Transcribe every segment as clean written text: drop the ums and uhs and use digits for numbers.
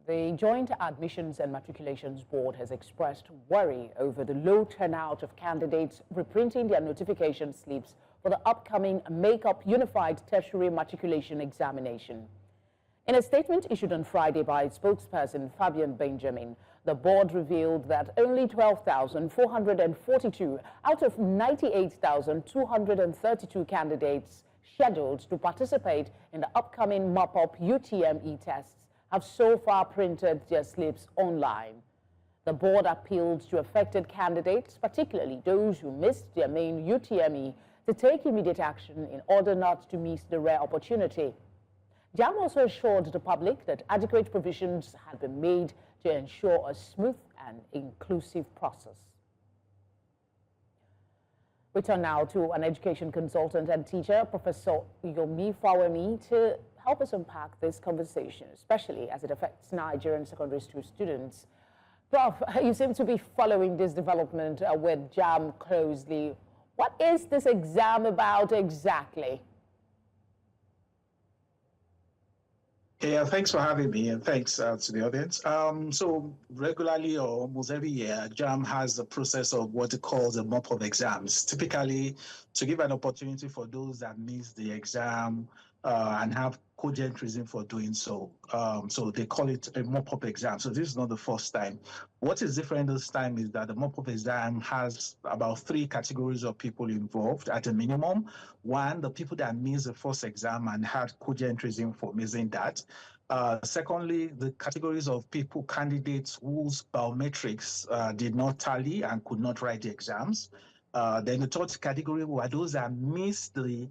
The Joint Admissions and Matriculations Board has expressed worry over the low turnout of candidates reprinting their notification slips for the upcoming Make-Up Unified Tertiary Matriculation Examination. In a statement issued on Friday by its spokesperson, Fabian Benjamin, the board revealed that only 12,442 out of 98,232 candidates scheduled to participate in the upcoming Mop-Up UTME tests have so far printed their slips online. The board appealed to affected candidates, particularly those who missed their main UTME, to take immediate action in order not to miss the rare opportunity. JAMB also assured the public that adequate provisions had been made to ensure a smooth and inclusive process. We turn now to an education consultant and teacher, Professor Yomi Fawemi, to help us unpack this conversation, especially as it affects Nigerian secondary school students. Prof, you seem to be following this development with JAMB closely. What is this exam about exactly? Yeah, thanks for having me, and thanks to the audience. So regularly or almost every year, JAMB has the process of what it calls a mop-up exams, typically to give an opportunity for those that miss the exam and have cogent reason for doing so. So they call it a mop-up exam. So this is not the first time. What is different this time is that the mop-up exam has about 3 categories of people involved at a minimum. One, the people that missed the first exam and had cogent reason for missing that. Secondly, the categories of people, candidates whose biometrics did not tally and could not write the exams. Then the third category were those that missed the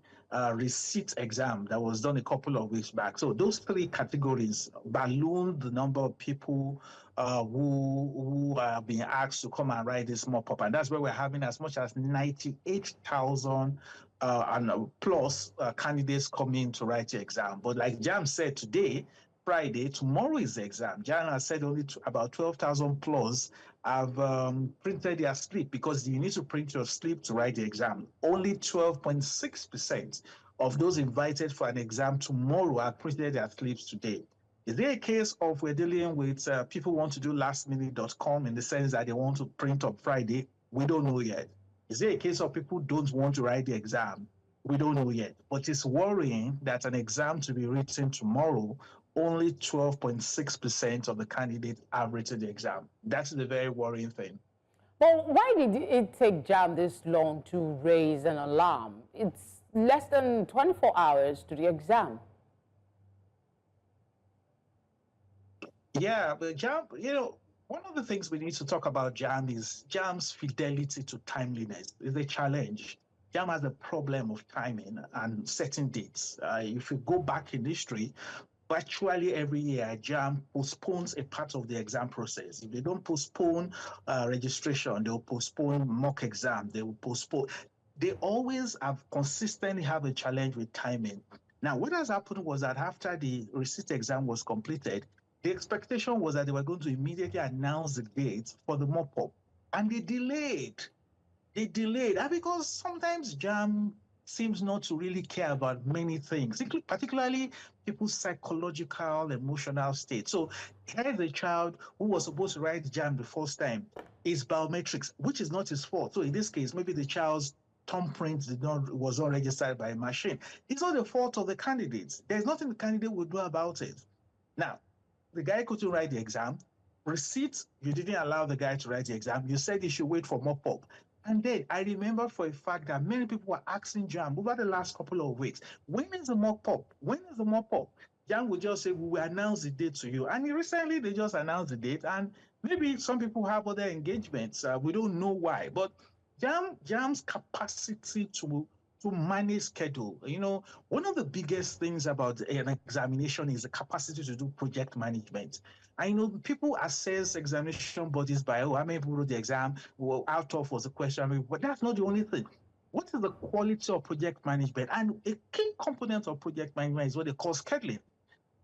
receipt exam that was done a couple of weeks back. So those 3 categories ballooned the number of people who are being asked to come and write this mop-up. And that's where we're having as much as 98,000 and plus candidates coming to write the exam. But like JAMB said today, Friday, tomorrow is the exam. JAMB has said only about 12,000 plus have printed their slip because you need to print your slip to write the exam. Only 12.6% of those invited for an exam tomorrow have printed their slips today. Is there a case of we're dealing with people want to do lastminute.com in the sense that they want to print on Friday? We don't know yet. Is there a case of people don't want to write the exam? We don't know yet. But it's worrying that an exam to be written tomorrow, only 12.6% of the candidates have written the exam. That's the very worrying thing. Well, why did it take JAMB this long to raise an alarm? It's less than 24 hours to the exam. Yeah, but JAMB, one of the things we need to talk about JAMB is JAMB's fidelity to timeliness is a challenge. JAMB has a problem of timing and setting dates. If you go back in history, virtually every year, JAMB postpones a part of the exam process. If they don't postpone registration, they'll postpone mock exam, they will postpone. They always have consistently have a challenge with timing. Now, what has happened was that after the receipt exam was completed, the expectation was that they were going to immediately announce the date for the mop-up, and they delayed. And because sometimes JAMB seems not to really care about many things, particularly people's psychological, emotional state. So here's a child who was supposed to write JAMB the first time, his biometrics, which is not his fault. So in this case, maybe the child's thumbprint was not registered by a machine. It's not the fault of the candidates. There's nothing the candidate would do about it. Now, the guy couldn't write the exam. Receipt, you didn't allow the guy to write the exam. You said he should wait for mop-up. And then I remember for a fact that many people were asking JAMB over the last couple of weeks, when is the mop-up? When is the mop-up? JAMB would just say, we will announce the date to you. And recently they just announced the date. And maybe some people have other engagements. We don't know why. But JAMB's capacity to manage schedule. One of the biggest things about an examination is the capacity to do project management. I know people assess examination bodies by, how many people wrote the exam, how tough was the question, but that's not the only thing. What is the quality of project management? And a key component of project management is what they call scheduling.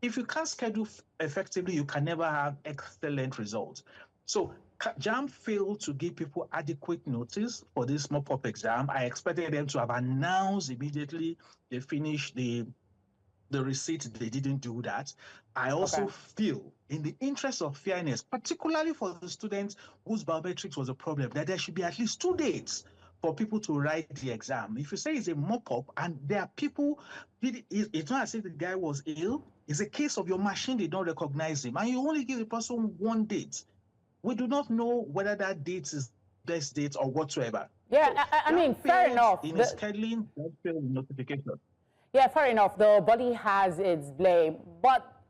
If you can't schedule effectively, you can never have excellent results. So JAMB failed to give people adequate notice for this mop-up exam. I expected them to have announced immediately they finished the the receipt, they didn't do that. I also feel, in the interest of fairness, particularly for the students whose biometrics was a problem, that there should be at least 2 dates for people to write the exam. If you say it's a mop-up and there are people, it's not as if the guy was ill. It's a case of your machine, they don't recognize him, and you only give the person 1 date. We do not know whether that date is best date or whatsoever. Yeah, so I mean, fair enough. In scheduling, notification. Yeah, fair enough. The body has its blame, but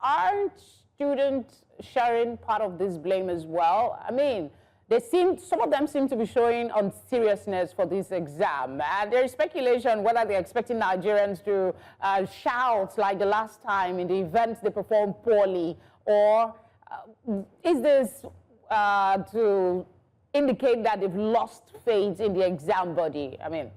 aren't students sharing part of this blame as well? I mean, some of them seem to be showing seriousness for this exam. And there is speculation whether they're expecting Nigerians to shout like the last time in the event they perform poorly, or is this to indicate that they've lost faith in the exam body? I mean,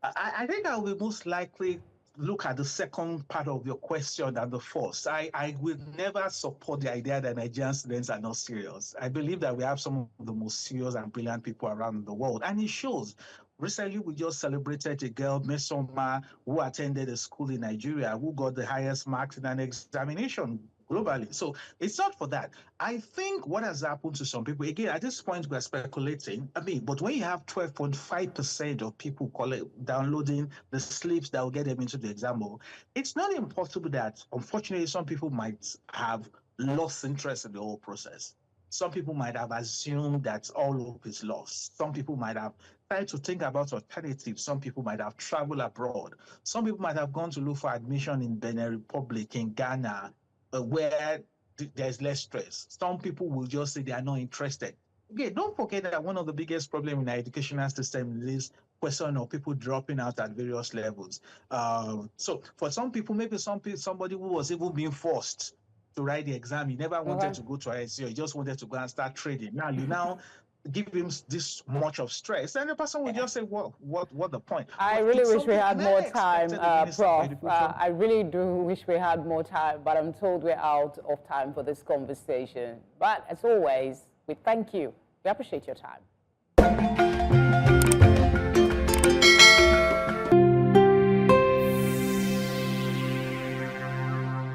I think I will most likely look at the second part of your question than the first. I will never support the idea that Nigerian students are not serious. I believe that we have some of the most serious and brilliant people around the world, and it shows. Recently, we just celebrated a girl, Mesoma, who attended a school in Nigeria, who got the highest marks in an examination globally. So it's not for that. I think what has happened to some people, again, at this point, we're speculating. I mean, but when you have 12.5% of people downloading the slips that will get them into the exam hall, it's not impossible that, unfortunately, some people might have lost interest in the whole process. Some people might have assumed that all hope is lost. Some people might have tried to think about alternatives. Some people might have traveled abroad. Some people might have gone to look for admission in Benin Republic, in Ghana, where there's less stress. Some people will just say they are not interested. Again, don't forget that one of the biggest problems in our educational system is this question of people dropping out at various levels. So for some people, maybe somebody who was even being forced to write the exam, he never wanted to go to ISO, he just wanted to go and start trading. Now you give him this much of stress, and the person will just say, well, what the point? I really wish we had more time, Prof. I really do wish we had more time, but I'm told we're out of time for this conversation. But as always, we thank you. We appreciate your time.